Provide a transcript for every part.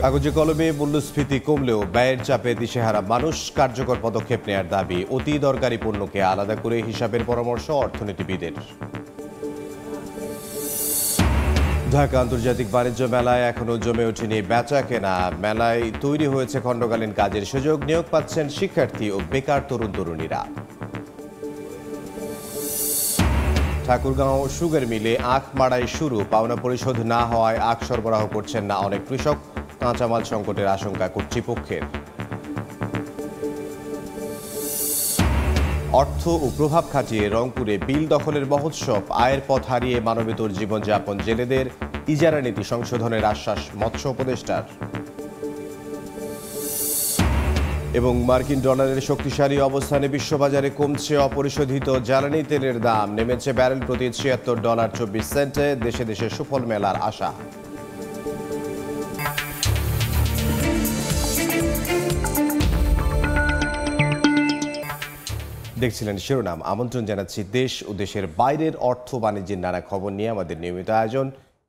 কাগজে কলমে মূল্যস্ফীতি কমলেও ব্যয়ের চাপে দিশেহারা মানুষ, কার্যকর পদক্ষেপ নেয়ার দাবি। অতি দরকারি পণ্যকে আলাদা করে হিসাবের পরামর্শ অর্থনীতিবিদের। ঢাকা আন্তর্জাতিক বাণিজ্য মেলায় এখনো জমে ওঠেনি বেচা কেনা। মেলায় তৈরি হয়েছে খণ্ডকালীন কাজের সুযোগ, নিয়োগ পাচ্ছেন শিক্ষার্থী ও বেকার তরুণ তরুণীরা। ঠাকুরগাঁও সুগার মিলে আখ মাড়াই শুরু, পাওনা পরিশোধ না হওয়ায় আখ সরবরাহ করছেন না অনেক কৃষক, কাঁচামাল সংকটের আশঙ্কা কর্তৃপক্ষের। অর্থ ও প্রভাব খাটিয়ে রংপুরে বিল দখলের মহোৎসব, আয়ের পথ হারিয়ে মানবেতর জীবনযাপন জেলেদের, ইজারা নীতি সংশোধনের আশ্বাস মৎস্য উপদেষ্টার। এবং মার্কিন ডলারের শক্তিশালী অবস্থানে বিশ্ববাজারে কমছে অপরিশোধিত জ্বালানি তেলের দাম, নেমেছে ব্যারেল প্রতি $৭৬.২৪। দেশে দেশে সুফল মেলার আশা। দেখছিলেন শিরোনাম। আমন্ত্রণ জানাচ্ছি দেশ ও দেশের বাইরের অর্থ বাণিজ্যের নানা খবর নিয়ে আমাদের নিয়মিত আয়োজন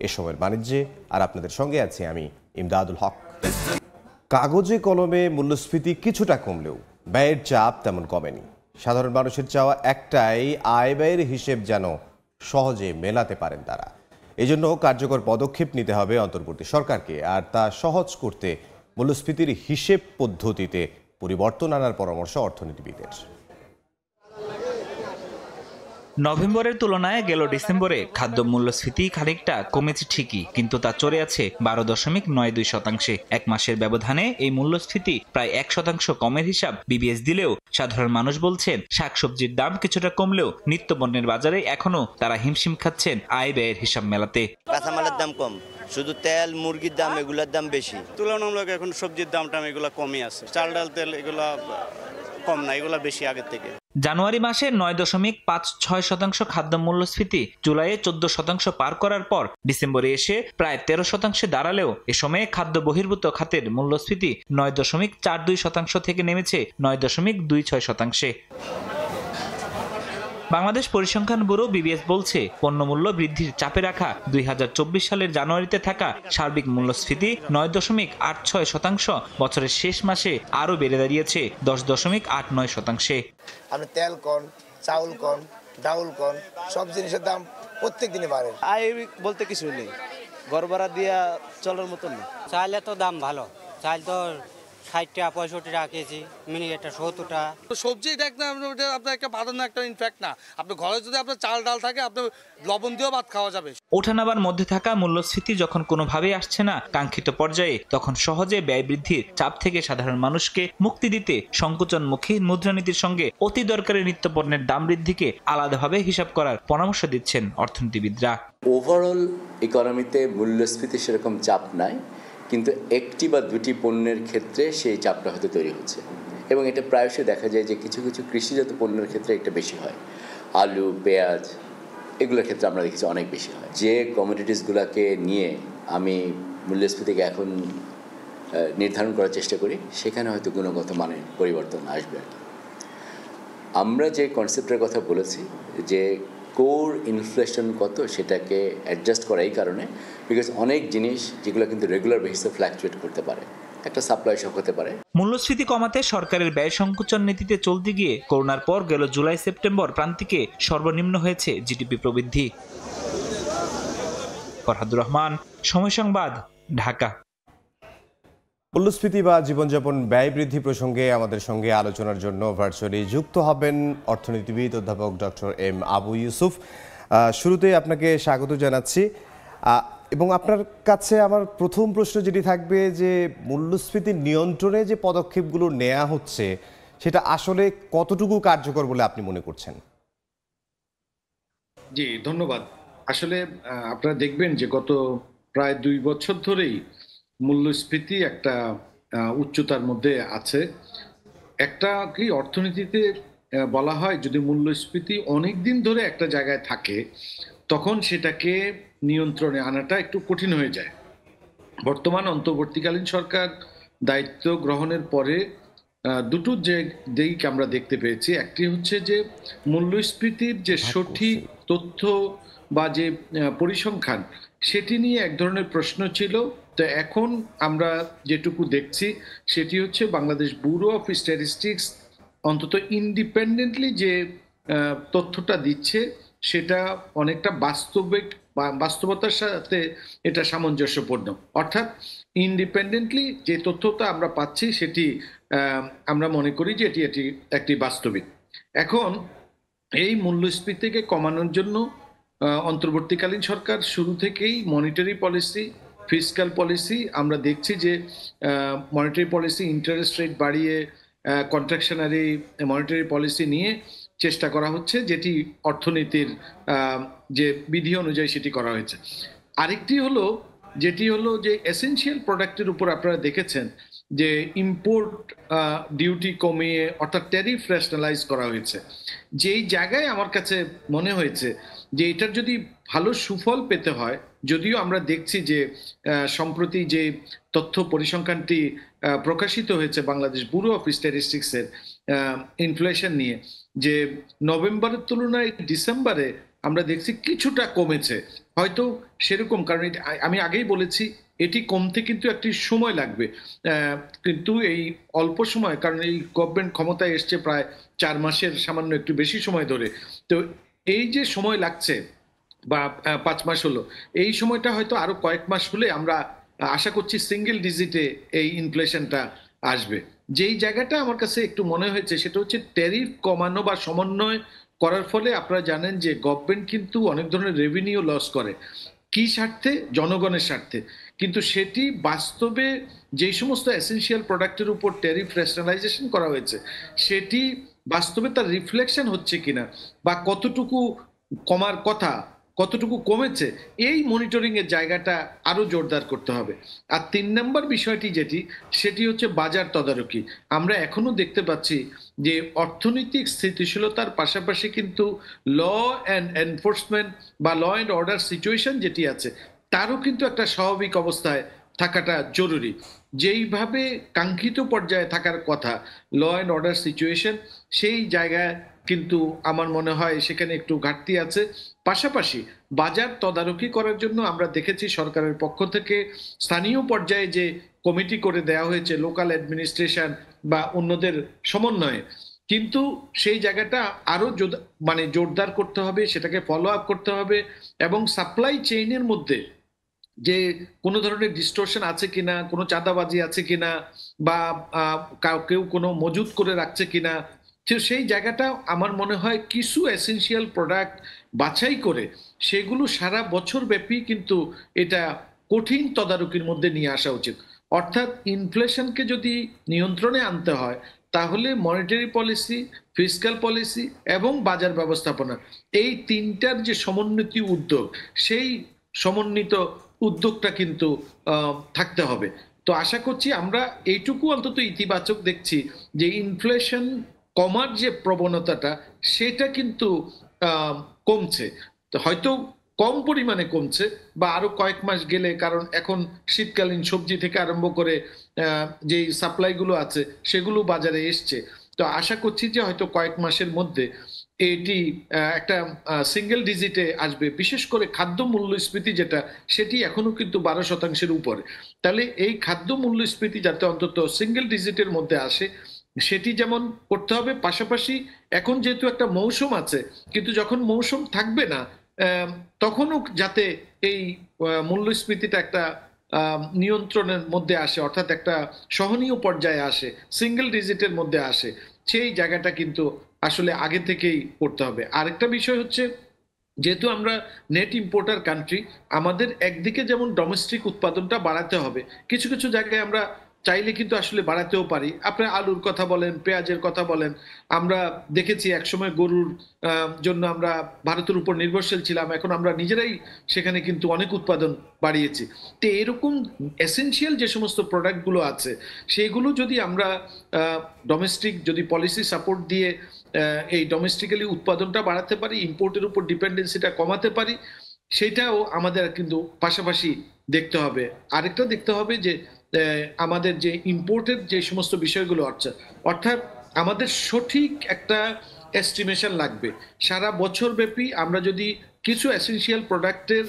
এ সময়ের বাণিজ্যে। আর আপনাদের সঙ্গে আছি আমি ইমদাদুল হক। কাগজে কলমে মূল্যস্ফীতি কিছুটা কমলেও ব্যয়ের চাপ তেমন কমেনি। সাধারণ মানুষের চাওয়া একটাই, আয় ব্যয়ের হিসেব যেন সহজে মেলাতে পারেন তারা। এজন্য কার্যকর পদক্ষেপ নিতে হবে অন্তর্বর্তী সরকারকে, আর তা সহজ করতে মূল্যস্ফীতির হিসেব পদ্ধতিতে পরিবর্তন আনার পরামর্শ অর্থনীতিবিদের। নভেম্বরের তুলনায় গেল ডিসেম্বরে খাদ্য মূল্যস্ফীতি খানিকটা কমেছে ঠিকই, কিন্তু তা চড়ে আছে 12.92%। এক মাসের ব্যবধানে এই মূল্যস্ফীতি প্রায় 1% কমের হিসাব বিবিএস দিলেও সাধারণ মানুষ বলছেন শাকসবজির দাম কিছুটা কমলেও নিত্যপণ্যের বাজারে এখনো তারা হিমশিম খাচ্ছেন আয় ব্যয়ের হিসাব মেলাতে। কাঁচামালের দাম কম, শুধু তেল মুরগির দাম এগুলোর দাম বেশি। তুলনামূলক এখন সবজির দাম এগুলো কমই আছে, চাল ডাল তেল এগুলো কম না, এগুলো বেশি আগের থেকে। জানুয়ারি মাসে 9.56% খাদ্য মূল্যস্ফীতি জুলাইয়ে 14% পার করার পর ডিসেম্বরে এসে প্রায় 13% দাঁড়ালেও এ সময়ে খাদ্য বহির্ভূত খাতের মূল্যস্ফীতি 9.42% থেকে নেমেছে 9.26%। বাংলাদেশ পরিসংখ্যান ব্যুরো বিবিএস বলছে, পণ্যমূল্য বৃদ্ধির চাপে রাখা 2024 সালের জানুয়ারিতে থাকা সার্বিক মূল্যস্ফীতি 9.86%, বছরের শেষ মাসে আরও বেড়ে দাঁড়িয়েছে 10.89%। আপনি তেল কন, চাউল কন, ডাউল কন, সব জিনিসের দাম প্রত্যেক দিনে বাড়ে। আয় বলতে কিছু নেই, ঘর ভাড়া দিয়া চলার মতন না। চাইলে তো দাম ভালো, চাইল তো 60 টাকা 65 টাকা কেজি, মিনিকেটটা 70 টাকা। সবজি এটা আপনার একটা বাঁধানো একটা ইনফ্যাক্ট না, আপনার ঘরে যদি আপনার চাল ডাল থাকে আপনার লবণ দিয়েও ভাত খাওয়া যাবে। ওঠানাবার মধ্যে থাকা মূল্যস্ফীতি যখন কোনোভাবেই আসছে না কাঙ্ক্ষিত পর্যায়ে, তখন সহজে ব্যয় বৃদ্ধির চাপ থেকে সাধারণ মানুষকে মুক্তি দিতে সংকোচনমুখী মুদ্রানীতির সঙ্গে অতি দরকারি নিত্যপণ্যের দাম বৃদ্ধিকে আলাদাভাবে হিসাব করার পরামর্শ দিচ্ছেন অর্থনীতিবিদরা। ওভারঅল ইকোনমিতে মূল্যস্ফীতি সেরকম চাপ নাই, কিন্তু একটি বা দুটি পণ্যের ক্ষেত্রে সেই চাপটা হয়তো তৈরি হচ্ছে, এবং এটা প্রায়শই দেখা যায় যে কিছু কিছু কৃষিজাত পণ্যের ক্ষেত্রে এটা বেশি হয়। আলু, পেঁয়াজ এগুলোর ক্ষেত্রে আমরা দেখেছি অনেক বেশি হয়। যে কমোডিটিসগুলোকে নিয়ে আমি মূল্যস্ফীতিকে এখন নির্ধারণ করার চেষ্টা করি, সেখানে হয়তো গুণগত মানের পরিবর্তন আসবে। আমরা যে কনসেপ্টের কথা বলেছি যে কোর ইনফ্লেশন কত, সেটাকে অ্যাডজাস্ট করা এই কারণে, বিকজ অনেক জিনিস যেগুলো কিন্তু রেগুলার বেসিসে ফ্ল্যাকচুয়েট করতে পারে, একটা সাপ্লাই শক হতে পারে। মূল্যস্ফীতি কমাতে সরকারের ব্যয় সংকোচন নীতিতে চলতে গিয়ে করোনার পর গেল জুলাই সেপ্টেম্বর প্রান্তিকে সর্বনিম্ন হয়েছে জিডিপি প্রবৃদ্ধি। ফরহাদুর রহমান, সময় সংবাদ, ঢাকা। মূল্যস্ফীতি বা জীবনযাপন ব্যয় বৃদ্ধি প্রসঙ্গে আমাদের সঙ্গে আলোচনার জন্য ভার্চুয়ালি যুক্ত হবেন অর্থনীতিবিদ অধ্যাপক ডক্টর এম আবু ইউসুফ। শুরুতেই আপনাকে স্বাগত জানাচ্ছি, এবং আপনার কাছে আমার প্রথম প্রশ্ন যেটি থাকবে যে মূল্যস্ফীতি নিয়ন্ত্রণে যে পদক্ষেপগুলো নেওয়া হচ্ছে সেটা আসলে কতটুকু কার্যকর বলে আপনি মনে করছেন? জি ধন্যবাদ। আসলে আপনারা দেখবেন যে গত প্রায় 2 বছর ধরেই মূল্যস্ফীতি একটা উচ্চতার মধ্যে আছে। একটা কি অর্থনীতিতে বলা হয়, যদি মূল্যস্ফীতি অনেক দিন ধরে একটা জায়গায় থাকে তখন সেটাকে নিয়ন্ত্রণে আনাটা একটু কঠিন হয়ে যায়। বর্তমান অন্তর্বর্তীকালীন সরকার দায়িত্ব গ্রহণের পরে দুটো যে দিক আমরা দেখতে পেয়েছি। একটি হচ্ছে যে মূল্যস্ফীতির যে সঠিক তথ্য বা যে পরিসংখ্যান, সেটি নিয়ে এক ধরনের প্রশ্ন ছিল তো এখন আমরা যেটুকু দেখছি সেটি হচ্ছে বাংলাদেশ ব্যুরো অফ স্ট্যাটিস্টিক্স অন্তত ইন্ডিপেন্ডেন্টলি যে তথ্যটা দিচ্ছে সেটা অনেকটা বাস্তবতার সাথে এটা সামঞ্জস্যপূর্ণ। অর্থাৎ ইন্ডিপেন্ডেন্টলি যে তথ্যটা আমরা পাচ্ছি সেটি আমরা মনে করি যে এটি একটি বাস্তবিক। এখন এই মূল্যস্ফীতিকে কমানোর জন্য অন্তর্বর্তীকালীন সরকার শুরু থেকেই মনিটারি পলিসি, ফিসক্যাল পলিসি, আমরা দেখছি যে মনিটারি পলিসি ইন্টারেস্ট রেট বাড়িয়ে কন্ট্রাকশনারি মনিটারি পলিসি নিয়ে চেষ্টা করা হচ্ছে, যেটি অর্থনীতির যে বিধি অনুযায়ী সেটি করা হয়েছে। আরেকটি হলো যেটি হলো যে এসেনশিয়াল প্রোডাক্টের উপর আপনারা দেখেছেন যে ইম্পোর্ট ডিউটি কমিয়ে অর্থাৎ ট্যারিফ রেশনালাইজ করা হয়েছে। যেই জায়গায় আমার কাছে মনে হয়েছে যে এটার যদি ভালো সুফল পেতে হয়, যদিও আমরা দেখছি যে সম্প্রতি যে তথ্য পরিসংখ্যানটি প্রকাশিত হয়েছে বাংলাদেশ ব্যুরো অফ স্ট্যাটিস্টিক্সের ইনফ্লেশন নিয়ে, যে নভেম্বরের তুলনায় ডিসেম্বরে আমরা দেখছি কিছুটা কমেছে, হয়তো সেরকম, কারণ আমি আগেই বলেছি এটি কমতে কিন্তু একটি সময় লাগবে, কিন্তু এই অল্প সময়, কারণ এই গভর্নমেন্ট ক্ষমতায় এসছে প্রায় 4 মাসের সামান্য একটু বেশি সময় ধরে, তো এই যে সময় লাগছে বা 5 মাস হলো, এই সময়টা হয়তো আরো কয়েক মাস হলে আমরা আশা করছি সিঙ্গেল ডিজিটে এই ইনফ্লেশনটা আসবে। যেই জায়গাটা আমার কাছে একটু মনে হয়েছে সেটা হচ্ছে ট্যারিফ কমানো বা সমন্বয় করার ফলে আপনারা জানেন যে গভর্নমেন্ট কিন্তু অনেক ধরনের রেভিনিউ লস করে, কি স্বার্থে? জনগণের স্বার্থে, কিন্তু সেটি বাস্তবে যেই সমস্ত এসেনশিয়াল প্রোডাক্টের উপর ট্যারিফ রেশনালাইজেশন করা হয়েছে সেটি বাস্তবে তার রিফ্লেকশন হচ্ছে কিনা বা কতটুকু কমার কথা, কতটুকু কমেছে, এই মনিটরিং এর জায়গাটা আরো জোরদার করতে হবে। আর 3 নম্বর বিষয়টি সেটি হচ্ছে বাজার তদারকি। আমরা এখনো দেখতে পাচ্ছি যে অর্থনৈতিক স্থিতিশীলতার পাশাপাশি কিন্তু ল অ্যান্ড এনফোর্সমেন্ট বা ল অ্যান্ড অর্ডার সিচুয়েশন যেটি আছে তারও কিন্তু একটা স্বাভাবিক অবস্থায় থাকাটা জরুরি। যেইভাবে কাঙ্ক্ষিত পর্যায়ে থাকার কথা ল অ্যান্ড অর্ডার সিচুয়েশন, সেই জায়গায় কিন্তু আমার মনে হয় সেখানে একটু ঘাটতি আছে। পাশাপাশি বাজার তদারকি করার জন্য আমরা দেখেছি সরকারের পক্ষ থেকে স্থানীয় পর্যায়ে যে কমিটি করে দেওয়া হয়েছে লোকাল অ্যাডমিনিস্ট্রেশন বা অন্যদের সমন্বয়ে, কিন্তু সেই জায়গাটা আরো জোরদার করতে হবে, সেটাকে ফলো আপ করতে হবে এবং সাপ্লাই চেইনের মধ্যে যে কোনো ধরনের ডিস্টরশন আছে কিনা, কোনো চাঁদাবাজি আছে কিনা বা কেউ কোনো মজুত করে রাখছে কিনা, সেই জায়গাটা আমার মনে হয় কিছু এসেনশিয়াল প্রোডাক্ট বাছাই করে সেগুলো সারা বছর ব্যাপী কিন্তু এটা কঠিন তদারকির মধ্যে নিয়ে আসা উচিত। অর্থাৎ ইনফ্লেশনকে যদি নিয়ন্ত্রণে আনতে হয় তাহলে মনিটারি পলিসি, ফিসক্যাল পলিসি এবং বাজার ব্যবস্থাপনা, এই তিনটার যে সমন্বিত উদ্যোগ, সেই সমন্বিত উদ্যোগটা কিন্তু থাকতে হবে। তো আশা করছি আমরা এইটুকু অন্তত ইতিবাচক দেখছি যে ইনফ্লেশন কমার যে প্রবণতাটা সেটা কিন্তু কমছে, হয়তো কম পরিমাণে কমছে বা আরো কয়েক মাস গেলে, কারণ এখন শীতকালীন সবজি থেকে আরম্ভ করে যে সাপ্লাইগুলো আছে সেগুলো বাজারে এসছে, তো আশা করছি যে হয়তো কয়েক মাসের মধ্যে এটি একটা সিঙ্গেল ডিজিটে আসবে। বিশেষ করে খাদ্য মূল্যস্ফীতি যেটা, সেটি এখনো কিন্তু 12% উপরে। তাহলে এই খাদ্য মূল্যস্ফীতি যাতে অন্তত সিঙ্গেল ডিজিটের মধ্যে আসে সেটি যেমন করতে হবে, পাশাপাশি এখন যেহেতু একটা মৌসুম আছে, কিন্তু যখন মৌসুম থাকবে না তখনও যাতে এই মূল্যস্ফীতিটা একটা নিয়ন্ত্রণের মধ্যে আসে, অর্থাৎ একটা সহনীয় পর্যায়ে আসে, সিঙ্গেল ডিজিটের মধ্যে আসে, সেই জায়গাটা কিন্তু আসলে আগে থেকেই করতে হবে। আরেকটা বিষয় হচ্ছে, যেহেতু আমরা নেট ইম্পোর্টার কান্ট্রি, আমাদের একদিকে যেমন ডোমেস্টিক উৎপাদনটা বাড়াতে হবে, কিছু কিছু জায়গায় আমরা চাইলে কিন্তু আসলে বাড়াতেও পারি। আপনার আলুর কথা বলেন, পেঁয়াজের কথা বলেন, আমরা দেখেছি একসময় গরুর জন্য আমরা ভারতের উপর নির্ভরশীল ছিলাম, এখন আমরা নিজেরাই সেখানে কিন্তু অনেক উৎপাদন বাড়িয়েছি। তো এরকম এসেনশিয়াল যে সমস্ত প্রোডাক্টগুলো আছে সেইগুলো যদি আমরা ডোমেস্টিক যদি পলিসি সাপোর্ট দিয়ে এই ডোমেস্টিক্যালি উৎপাদনটা বাড়াতে পারি, ইম্পোর্টের উপর ডিপেন্ডেন্সিটা কমাতে পারি, সেটাও আমাদের কিন্তু পাশাপাশি দেখতে হবে। আরেকটা দেখতে হবে যে আমাদের যে ইম্পোর্টের যে সমস্ত বিষয়গুলো আছে, অর্থাৎ আমাদের সঠিক একটা এস্টিমেশন লাগবে সারা বছর ব্যাপী। আমরা যদি কিছু এসেনশিয়াল প্রোডাক্টের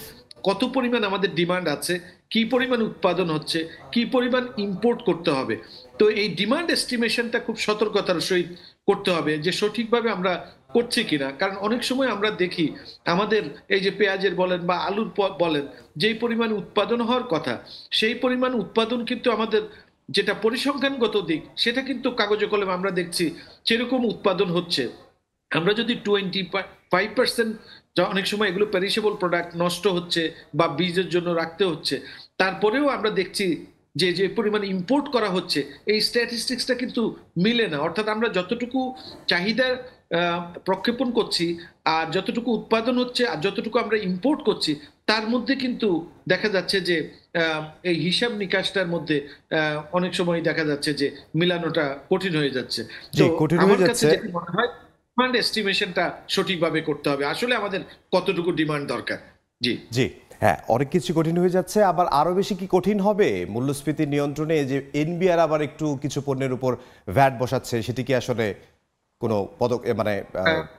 কত পরিমাণ আমাদের ডিমান্ড আছে কি পরিমাণ উৎপাদন হচ্ছে, কি পরিমাণ ইম্পোর্ট করতে হবে। তো এই ডিমান্ড এস্টিমেশনটা খুব সতর্কতার সহিত করতে হবে যে সঠিকভাবে আমরা করছি কিনা। কারণ অনেক সময় আমরা দেখি আমাদের এই যে পেঁয়াজের বলেন বা আলুর বলেন, যেই পরিমাণ উৎপাদন হওয়ার কথা সেই পরিমাণ উৎপাদন কিন্তু আমাদের যেটা পরিসংখ্যানগত দিক সেটা কিন্তু কাগজে কলমে আমরা দেখছি সেরকম উৎপাদন হচ্ছে। আমরা যদি 25% অনেক সময় এগুলো পেরিশেবল প্রোডাক্ট নষ্ট হচ্ছে বা বীজের জন্য রাখতে হচ্ছে, তারপরেও আমরা দেখছি যে যে পরিমাণ ইম্পোর্ট করা হচ্ছে এই স্ট্যাটিস্টিক্সটা কিন্তু মিলে না। অর্থাৎ আমরা যতটুকু চাহিদা প্রক্ষেপণ করছি আর যতটুকু উৎপাদন হচ্ছে আর যতটুকু আমরা ইম্পোর্ট করছি তার মধ্যে কিন্তু দেখা যাচ্ছে যে এই হিসাব নিকাশটার মধ্যে অনেক সময় দেখা যাচ্ছে যে মিলানোটা কঠিন হয়ে যাচ্ছে। তো আমার কাছে যেটা মনে হয় ডিমান্ড এস্টিমেশনটা সঠিকভাবে করতে হবে, আসলে আমাদের কতটুকু ডিমান্ড দরকার। জি জি হ্যাঁ, অনেক কিছু কঠিন হয়ে যাচ্ছে। আবার আরো বেশি কি কঠিন হবে মূল্যস্ফীতি নিয়ন্ত্রণে? যে এনবিআর আবার একটু কিছু পণ্যের উপর ভ্যাট বসাচ্ছে, সেটি কি আসলে কোনো পদক্ষেপ মানে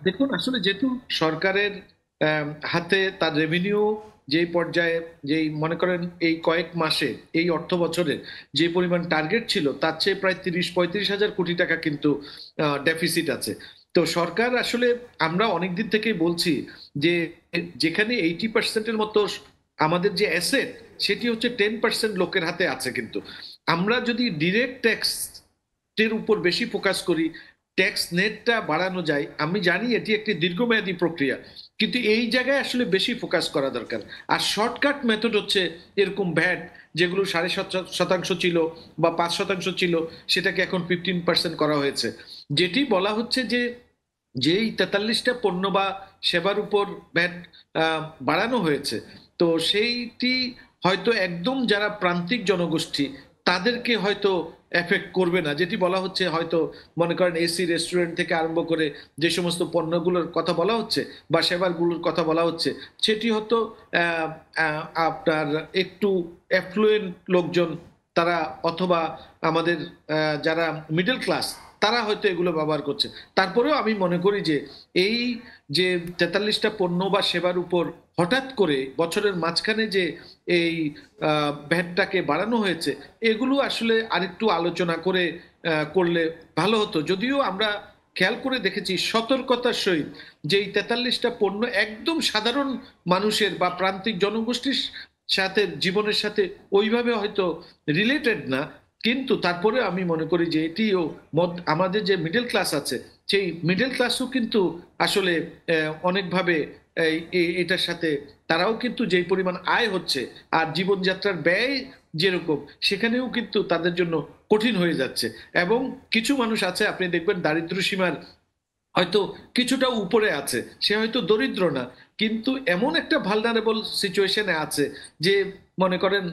দেখুন, আসলে যেহেতু সরকারের হাতে তার রেভিনিউ যেই পর্যায়ে, যেই মনে করেন এই কয়েক মাসে এই অর্থ বছরে যে পরিমাণ টার্গেট ছিল তার চেয়ে প্রায় 30-35 হাজার কোটি টাকা কিন্তু ডেফিসিট আছে। তো সরকার আসলে, আমরা অনেক দিন থেকেই বলছি যে যেখানে 80%-এর মতো আমাদের যে অ্যাসেট সেটি হচ্ছে 10% লোকের হাতে আছে। কিন্তু আমরা যদি ডিরেক্ট ট্যাক্সের উপর বেশি ফোকাস করি, ট্যাক্স নেটটা বাড়ানো যায়, আমি জানি এটি একটি দীর্ঘমেয়াদী প্রক্রিয়া, কিন্তু এই জায়গায় আসলে বেশি ফোকাস করা দরকার। আর শর্টকাট মেথড হচ্ছে এরকম ভ্যাট যেগুলো 7.5% ছিল বা 5% ছিল সেটাকে এখন 15% করা হয়েছে। যেটি বলা হচ্ছে যে যেই 43টা পণ্য বা সেবার উপর ভ্যাট বাড়ানো হয়েছে, তো সেইটি হয়তো একদম যারা প্রান্তিক জনগোষ্ঠী তাদেরকে হয়তো এফেক্ট করবে না। যেটি বলা হচ্ছে, হয়তো মনে করেন এসি রেস্টুরেন্ট থেকে আরম্ভ করে যে সমস্ত পণ্যগুলোর কথা বলা হচ্ছে বা সেবারগুলোর কথা বলা হচ্ছে, সেটি হয়তো আপনার একটু অ্যাফ্লুয়েন্ট লোকজন তারা, অথবা আমাদের যারা মিডল ক্লাস তারা হয়তো এগুলো ব্যবহার করছে। তারপরেও আমি মনে করি যে এই যে 43টা পণ্য বা সেবার উপর হঠাৎ করে বছরের মাঝখানে যে এই ভ্যাটটাকে বাড়ানো হয়েছে, এগুলো আসলে আরেকটু আলোচনা করে করলে ভালো হতো। যদিও আমরা খেয়াল করে দেখেছি সতর্কতার সহিত যে এই 43টা পণ্য একদম সাধারণ মানুষের বা প্রান্তিক জনগোষ্ঠীর সাথে, জীবনের সাথে ওইভাবে হয়তো রিলেটেড না, কিন্তু তারপরে আমি মনে করি যে এটিও আমাদের যে মিডল ক্লাস আছে সেই মিডল ক্লাসও কিন্তু আসলে অনেকভাবে এটার সাথে তারাও কিন্তু যেই পরিমাণ আয় হচ্ছে আর জীবনযাত্রার ব্যয় যেরকম, সেখানেও কিন্তু তাদের জন্য কঠিন হয়ে যাচ্ছে। এবং কিছু মানুষ আছে, আপনি দেখবেন দারিদ্র সীমার হয়তো কিছুটা উপরে আছে, সে হয়তো দরিদ্র না, কিন্তু এমন একটা ভালনারেবল সিচুয়েশনে আছে যে মনে করেন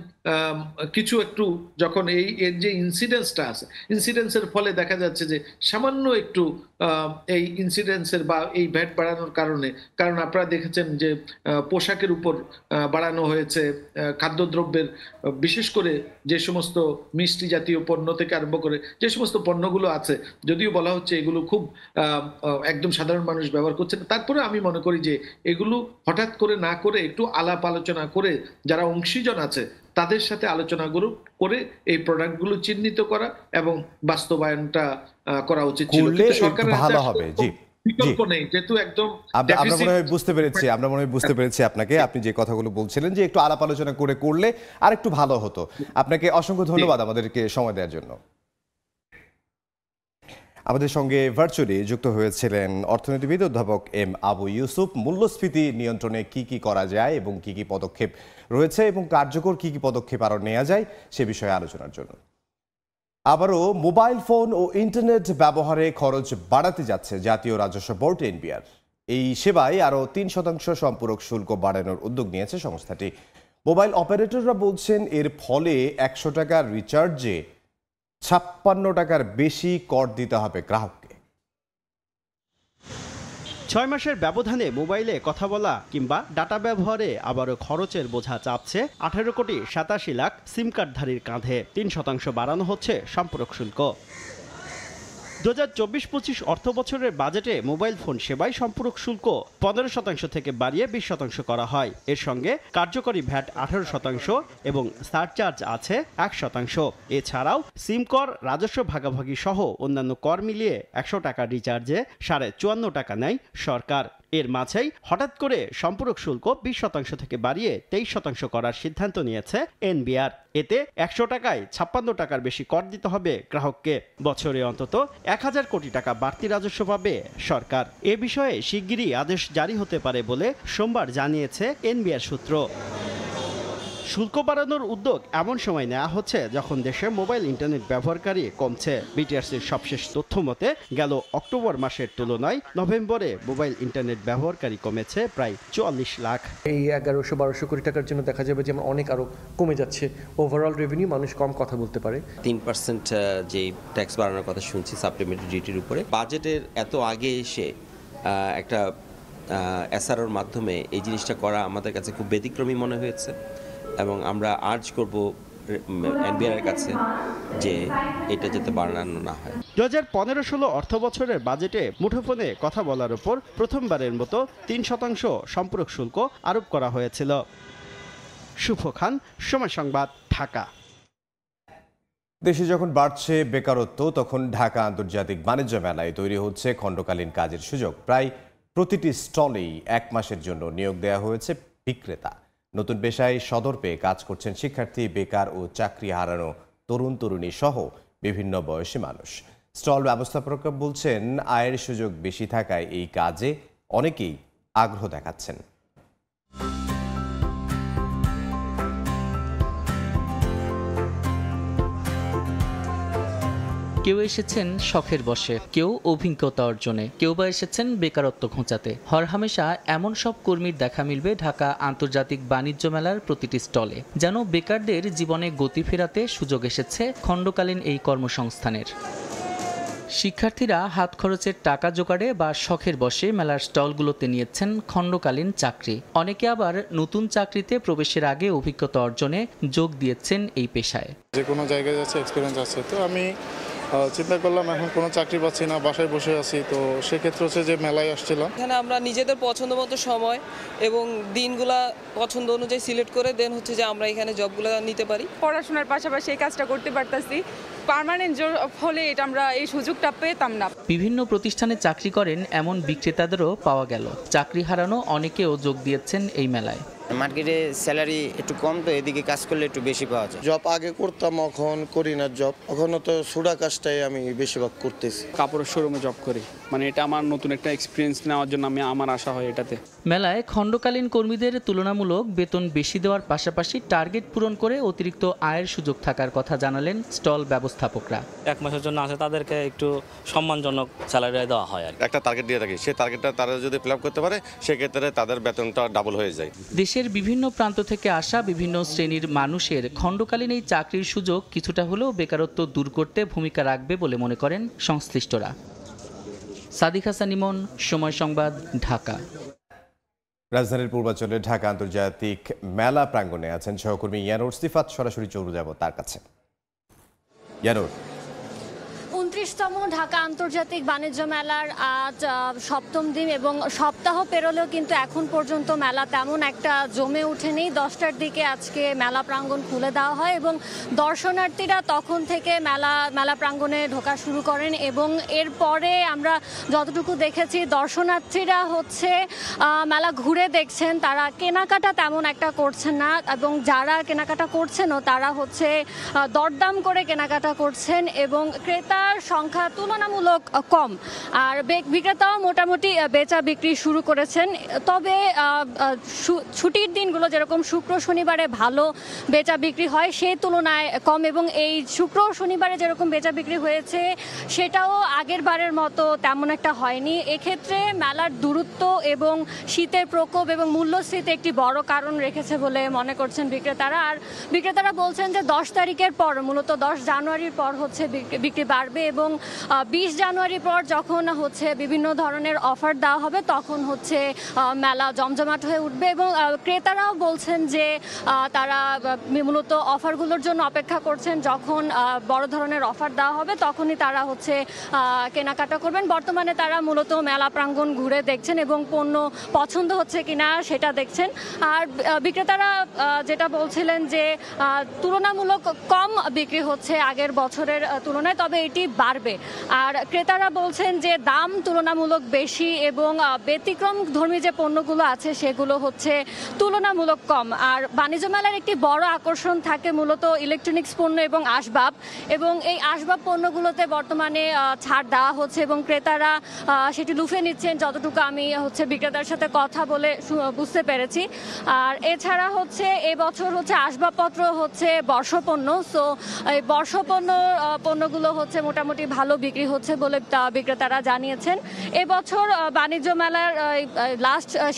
কিছু একটু যখন এর যে ইনসিডেন্সটা আছে, ইনসিডেন্সের ফলে দেখা যাচ্ছে যে সামান্য একটু এই ইনসিডেন্সের বা এই ভ্যাট বাড়ানোর কারণে, কারণ আপনারা দেখেছেন যে পোশাকের উপর বাড়ানো হয়েছে, খাদ্যদ্রব্যের, বিশেষ করে যে সমস্ত মিষ্টি জাতীয় পণ্য থেকে আরম্ভ করে যে সমস্ত পণ্যগুলো আছে, যদিও বলা হচ্ছে এগুলো খুব একদম সাধারণ মানুষ ব্যবহার করছে না, তারপরে আমি মনে করি যে এগুলো হঠাৎ করে না করে একটু আলাপ আলোচনা করে যারা অংশীজন আছে তাদের সাথে আলোচনা করে এই প্রোডাক্টগুলো চিহ্নিত করা এবং বাস্তবায়নটা করা উচিত ছিল। সরকারের ভালো হবে। জি বিকল্প নেই, যেহেতু একদম আমরা মনে হয় বুঝতে পেরেছি আপনাকে, আপনি যে কথাগুলো বলছিলেন যে একটু আলাপ আলোচনা করলে আর একটু ভালো হতো। আপনাকে অসংখ্য ধন্যবাদ আমাদেরকে সময় দেওয়ার জন্য। আমাদের সঙ্গে ভার্চুয়ালি যুক্ত হয়েছিলেন অর্থনীতিবিদ অধ্যাপক এম আবু ইউসুফ। মূল্যস্ফীতি নিয়ন্ত্রণে কি কি করা যায় এবং কি কি পদক্ষেপ রয়েছে এবং কার্যকর কি কি পদক্ষেপ আরও নেওয়া যায় সে বিষয়ে আলোচনার জন্য। আবারও মোবাইল ফোন ও ইন্টারনেট ব্যবহারে খরচ বাড়াতে যাচ্ছে জাতীয় রাজস্ব বোর্ড এনবিআর। এই সেবায় আরও 3% সম্পূরক শুল্ক বাড়ানোর উদ্যোগ নিয়েছে সংস্থাটি। মোবাইল অপারেটররা বলছেন এর ফলে 100 টাকার রিচার্জে 56 টাকার বেশি কর দিতে হবে গ্রাহককে। 6 মাসের ব্যবধানে মোবাইলে কথা বলা কিংবা ডাটা ব্যবহারে আবারও খরচের বোঝা চাপছে 18,87,00,000 সিম কার্ডধারীর কাঁধে। 3% বাড়ানো হচ্ছে সম্পূরক শুল্ক। 2024-25 অর্থ বছরের বাজেটে মোবাইল ফোন সেবায় সম্পূরক শুল্ক 15% থেকে বাড়িয়ে 20% করা হয়। এর সঙ্গে কার্যকরী ভ্যাট 18% এবং সারচার্জ আছে 1%। এছাড়াও সিম কর, রাজস্ব ভাগাভাগি সহ অন্যান্য কর মিলিয়ে 100 টাকা রিচার্জে 54.5 টাকা নেয় সরকার। এর মাঝেই হঠাৎ করে সম্পূরক শুল্ক 20% থেকে বাড়িয়ে 23% করার সিদ্ধান্ত নিয়েছে এনবিআর। এতে 100 টাকায় 56 টাকার বেশি কর দিতে হবে গ্রাহককে। বছরে অন্তত 1000 কোটি টাকা বাড়তি রাজস্ব পাবে সরকার। এ বিষয়ে শিগগিরই আদেশ জারি হতে পারে বলে সোমবার জানিয়েছে এনবিআর সূত্র। শুল্ক বাড়ানোর উদ্যোগ এমন সময় নেওয়া হচ্ছে যখন দেশে মোবাইল ইন্টারনেট ব্যবহারকারী কমছে। বিটিআরসির সবশেষ তথ্য মতে গেল অক্টোবর মাসের তুলনায় নভেম্বরে মোবাইল ইন্টারনেট ব্যবহারকারী কমেছে প্রায় 44 লাখ। এই 1100-1200 কোটি টাকার জন্য দেখা যাবে যে অনেক আরো কমে যাচ্ছে ওভারঅল রেভিনিউ, মানুষ কম কথা বলতে পারে। 3% যে ট্যাক্স বাড়ানোর কথা শুনছি সাপ্লিমেন্টারি ডিউটির উপরে, বাজেটের এত আগে এসে একটা এসআরওর মাধ্যমে এই জিনিসটা করা আমাদের কাছে খুব ব্যতিক্রমী মনে হয়েছে এবং আমরা আর্জ করব এনবিআর এর কাছে যে এটা যাতে বাড়ানো না হয়। 2015-16 অর্থ বছরের বাজেটে মুঠোফোনে কথা বলার উপর প্রথমবারের মতো 3% সম্পূরক শুল্ক আরোপ করা হয়েছিল। শুভ খান, সময় সংবাদ, ঢাকা। দেশে যখন বাড়ছে বেকারত্ব, তখন ঢাকা আন্তর্জাতিক বাণিজ্য মেলায় তৈরি হচ্ছে খণ্ডকালীন কাজের সুযোগ। প্রায় প্রতিটি স্টলেই 1 মাসের জন্য নিয়োগ দেওয়া হয়েছে বিক্রেতা। নতুন পেশায় সদর পেয়ে কাজ করছেন শিক্ষার্থী, বেকার ও চাকরি হারানো তরুণ তরুণী সহ বিভিন্ন বয়সী মানুষ। স্টল ব্যবস্থাপকরা বলছেন, আয়ের সুযোগ বেশি থাকায় এই কাজে অনেকেই আগ্রহ দেখাচ্ছেন। কেউ এসেছেন শখের বশে, কেউ অভিজ্ঞতা অর্জনে, কেউ বা এসেছেন বেকারত্ব ঘোচাতে। হরহামেশা এমন সব কর্মীর দেখা মিলবে ঢাকা আন্তর্জাতিক বাণিজ্য মেলার প্রতিটি স্টলে। যেন বেকারদের জীবনে গতি ফেরাতে সুযোগ এসেছে খণ্ডকালীন এই কর্মসংস্থানের। শিক্ষার্থীরা হাত খরচের টাকা জোগাড়ে বা শখের বশে মেলার স্টলগুলোতে নিয়েছেন খণ্ডকালীন চাকরি। অনেকে আবার নতুন চাকরিতে প্রবেশের আগে অভিজ্ঞতা অর্জনে যোগ দিয়েছেন এই পেশায়। যে কোনো জায়গায় যাচ্ছে, এক্সপিরিয়েন্স আছে, তো আমি চিন্তা করলাম এখন কোনো চাকরি পাচ্ছি না, বাসায় বসে আছি, তো সেক্ষেত্রে হচ্ছে যে মেলায় আসছিলাম। এখানে আমরা নিজেদের পছন্দ মতো সময় এবং দিনগুলা পছন্দ অনুযায়ী সিলেক্ট করে দেন হচ্ছে যে আমরা এখানে জবগুলো নিতে পারি। পড়াশোনার পাশাপাশি এই কাজটা করতে পারতাছি। পার্মানেন্ট জব হলে এটা আমরা এই সুযোগটা পেতাম না। বিভিন্ন প্রতিষ্ঠানে চাকরি করেন এমন বিক্রেতাদেরও পাওয়া গেল। চাকরি হারানো অনেকেও যোগ দিয়েছেন এই মেলায়। মার্কেটে স্যালারি একটু কম, তো এদিকে কাজ করলে একটু বেশি পাওয়া যায়। জব আগে করতাম, এখন করি না জব। এখনো তো সুডা কাজটাই আমি বেশিরভাগ করতেছি। কাপড়ের শোরুমে জব করি, মানে এটা আমার নতুন একটা এক্সপিরিয়েন্স নেওয়ার জন্য আমার আশা হয় এটাতে। মেলায় খণ্ডকালীন কর্মীদের তুলনামূলক বেতন বেশি দেওয়ার পাশাপাশি টার্গেট পূরণ করে অতিরিক্ত আয়ের সুযোগ থাকার কথা জানালেন স্টল ব্যবস্থাপকরা। 1 মাসের জন্য আছে, তাদেরকে একটু সম্মানজনক স্যালারি দেওয়া হয়। একটা টার্গেট দিয়ে থাকি, সেই টার্গেটটা তারা যদি ফিল আপ করতে পারে সেক্ষেত্রে তাদের বেতনটা ডাবল হয়ে যায়। দেশের বিভিন্ন প্রান্ত থেকে আসা বিভিন্ন শ্রেণীর মানুষের খণ্ডকালীন এই চাকরির সুযোগ কিছুটা হলেও বেকারত্ব দূর করতে ভূমিকা রাখবে বলে মনে করেন সংশ্লিষ্টরা। সাদিক হাসান ইমন, সময় সংবাদ, ঢাকা। রাজধানীর পূর্বাঞ্চলে ঢাকা আন্তর্জাতিক মেলা প্রাঙ্গণে আছেন সহকর্মী ইয়ানুর সিফাত। সরাসরি চলে যাব তার কাছে। ইয়ানুর, 29তম ঢাকা আন্তর্জাতিক বাণিজ্য মেলার আজ 7ম দিন এবং সপ্তাহ পেরোলেও কিন্তু এখন পর্যন্ত মেলা তেমন একটা জমে ওঠেনি। 10টার দিকে আজকে মেলা প্রাঙ্গণ খুলে দেওয়া হয় এবং দর্শনার্থীরা তখন থেকে মেলা প্রাঙ্গণে ঢোকা শুরু করেন এবং এরপরে আমরা যতটুকু দেখেছি দর্শনার্থীরা হচ্ছে মেলা ঘুরে দেখছেন, তারা কেনাকাটা তেমন একটা করছেন না এবং যারা কেনাকাটা করছেনও তারা হচ্ছে দরদাম করে কেনাকাটা করছেন এবং ক্রেতার সংখ্যা তুলনামূলক কম। আর বিক্রেতাও মোটামুটি বেচা বিক্রি শুরু করেছেন। তবে ছুটির দিনগুলো যেরকম শুক্র শনিবারে ভালো বেচা বিক্রি হয় সেই তুলনায় কম এবং এই শুক্র শনিবারে যেরকম বেচা বিক্রি হয়েছে সেটাও আগের বারের মতো তেমন একটা হয়নি। এক্ষেত্রে মেলার দূরত্ব এবং শীতের প্রকোপ এবং মূল্যস্ফীতি একটি বড় কারণ রেখেছে বলে মনে করছেন বিক্রেতারা। আর বিক্রেতারা বলছেন যে 10 তারিখের পর, মূলত 10 জানুয়ারির পর হচ্ছে বিক্রি বাড়বে এবং 20 জানুয়ারি পর যখন হচ্ছে বিভিন্ন ধরনের অফার দেওয়া হবে তখন হচ্ছে মেলা জমজমাট হয়ে উঠবে এবং ক্রেতারাও বলছেন যে তারা মূলত অফারগুলোর জন্য অপেক্ষা করছেন, যখন বড় ধরনের অফার দেওয়া হবে তখনই তারা হচ্ছে কেনাকাটা করবেন। বর্তমানে তারা মূলত মেলা প্রাঙ্গণ ঘুরে দেখছেন এবং পণ্য পছন্দ হচ্ছে কিনা সেটা দেখছেন। আর বিক্রেতারা যেটা বলছিলেন যে তুলনামূলক কম বিক্রি হচ্ছে আগের বছরের তুলনায়, তবে এটি বাড়বে। আর ক্রেতারা বলছেন যে দাম তুলনামূলক বেশি এবং ব্যতিক্রম ধর্মী যে পণ্যগুলো আছে সেগুলো হচ্ছে তুলনামূলক কম। আর বাণিজ্য মেলার একটি বড় আকর্ষণ থাকে মূলত ইলেকট্রনিক্স পণ্য এবং আসবাব, এবং এই আসবাব পণ্যগুলোতে বর্তমানে ছাড় দেওয়া হচ্ছে এবং ক্রেতারা সেটি লুফে নিচ্ছেন, যতটুকু আমি হচ্ছে বিক্রেতার সাথে কথা বলে বুঝতে পেরেছি। আর এছাড়া হচ্ছে এবছর হচ্ছে আসবাবপত্র হচ্ছে বর্ষপণ্য, সো এই পণ্যগুলো হচ্ছে মোটামুটি ভালো বিক্রি হচ্ছে বলে বিক্রেতারা জানিয়েছেন। এবছর বাণিজ্য মেলার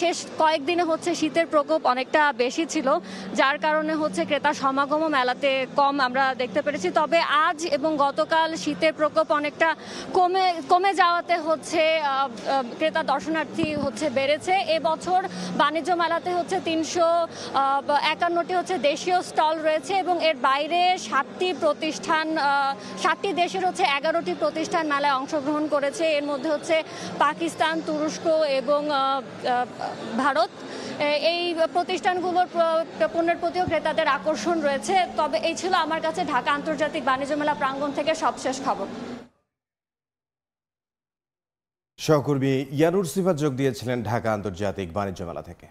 শেষ কয়েকদিনে হচ্ছে শীতের প্রকোপ অনেকটা বেশি ছিল, যার কারণে হচ্ছে ক্রেতার সমাগম মেলাতে কম আমরা দেখতে পেরেছি। তবে আজ এবং গতকাল শীতের প্রকোপ অনেকটা কমে যাওয়াতে হচ্ছে ক্রেতা দর্শনার্থী হচ্ছে বেড়েছে। এবছর বাণিজ্য মেলাতে হচ্ছে 351টি হচ্ছে দেশীয় স্টল রয়েছে এবং এর বাইরে 7টি দেশের হচ্ছে 11টি প্রতিষ্ঠান মেলায় অংশগ্রহণ করেছে। এর মধ্যে হচ্ছে পাকিস্তান, তুরস্ক এবং ভারত। এই প্রতিষ্ঠানগুলোর পণ্যের প্রতিও ক্রেতাদের আকর্ষণ রয়েছে। তবে এই ছিল আমার কাছে ঢাকা আন্তর্জাতিক বাণিজ্য মেলা প্রাঙ্গণ থেকে সবশেষ খবর। সহকর্মী ইয়ানুর সিফাত যোগ দিয়েছিলেন ঢাকা আন্তর্জাতিক বাণিজ্য মেলা থেকে।